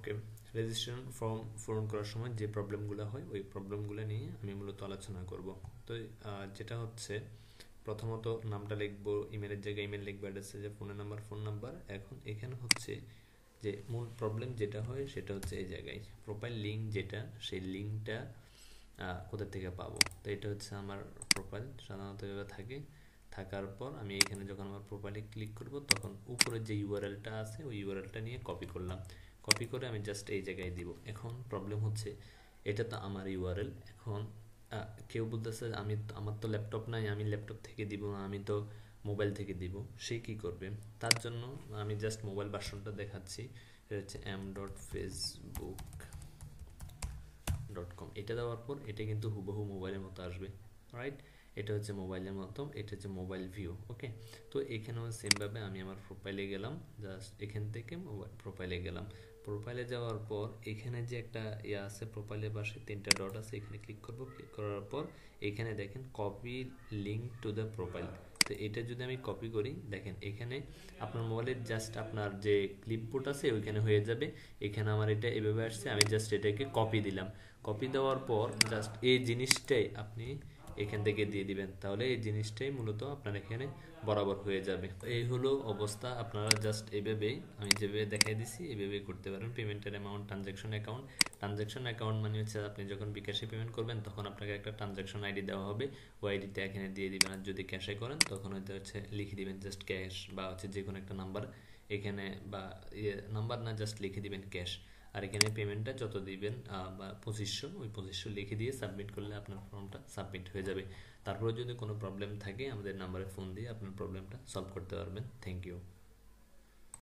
ওকে, registration form পূরণ করার সময় যে প্রবলেমগুলো হয় ওই প্রবলেমগুলো নিয়ে আমি মূলত আলোচনা করব। তো যেটা হচ্ছে প্রথমত নামটা লিখবো, ইমেলের জায়গায় ইমেল লিখবো, অ্যাড্রেসের জায়গায় ফোন নাম্বার। এখন এখানে হচ্ছে যে মূল প্রবলেম যেটা হয় সেটা হচ্ছে এই জায়গায় প্রোফাইল লিঙ্ক, যেটা সেই লিঙ্কটা কোথা থেকে পাবো। তো এটা হচ্ছে আমার প্রোফাইল সাধারণত এভাবে থাকে। থাকার পর আমি এখানে যখন আমার প্রোফাইলে ক্লিক করব তখন উপরে যে ইউআরএলটা আছে ওই ইউআরএলটা নিয়ে কপি করলাম। কপি করে আমি জাস্ট এই জায়গায় দিব। এখন প্রবলেম হচ্ছে এটা তো আমার ইউআরএল। এখন কেউ বলতেছে আমার তো ল্যাপটপ নাই, আমি ল্যাপটপ থেকে দিব না, আমি তো মোবাইল থেকে দিব। সে কি করবে? তার জন্য আমি জাস্ট মোবাইল ভার্সনটা দেখাচ্ছি। এটা হচ্ছে m.facebook.com। এটা দেওয়ার পর এটা কিন্তু হুবহু মোবাইলের মতো আসবে, রাইট? এটা হচ্ছে মোবাইলের মতো, এটা হচ্ছে মোবাইল ভিউ। ওকে, তো এখানেও সেমভাবে আমি আমার প্রোফাইলে গেলাম, জাস্ট এখান থেকে মোবাইল প্রোফাইলে গেলাম। প্রোফাইলে যাওয়ার পর এখানে যে একটা ইয়ে আছে, প্রোফাইলের পাশে তিনটা ডট আছে, এখানে ক্লিক করব। ক্লিক করার পর এখানে দেখেন copy link to the profile. তো এটা যদি আমি কপি করি, দেখেন এখানে আপনার মোবাইলের জাস্ট আপনার যে ক্লিপবোর্ড আছে ওইখানে হয়ে যাবে। এখানে আমার এটা এভাবে আসছে, আমি জাস্ট এটাকে কপি দিলাম। কপি দেওয়ার পর জাস্ট এই জিনিসটাই আপনি এখান থেকে দিয়ে দিবেন, তাহলে এই জিনিসটাই মূলত আপনার এখানে বরাবর হয়ে যাবে। এই হলো অবস্থা। আপনারা জাস্ট এইভাবেই আমি যেভাবে দেখাই দিছি এইভাবেই করতে পারেন। পেমেন্টের অ্যামাউন্ট, ট্রানজ্যাকশন অ্যাকাউন্ট মানে হচ্ছে আপনি যখন বিকাশে পেমেন্ট করবেন তখন আপনাকে একটা ট্রানজ্যাকশন আইডি দেওয়া হবে, ওই আইডিতে এখানে দিয়ে দিবেন। আর যদি ক্যাশে করেন তখন হয়তো হচ্ছে লিখে দিবেন জাস্ট ক্যাশ, বা হচ্ছে যে কোনো একটা নাম্বার এখানে, বা নাম্বার না, জাস্ট লিখে দিবেন ক্যাশ। আর এখানে পেমেন্টটা যত দিবেন বা 2500, ওই 2500 লিখে দিয়ে সাবমিট করলে আপনার ফর্মটা সাবমিট হয়ে যাবে। তারপরে যদি কোনো প্রবলেম থাকে আমাদের নাম্বারে ফোন দিয়ে আপনার প্রবলেমটা সলভ করতে পারবেন। Thank you.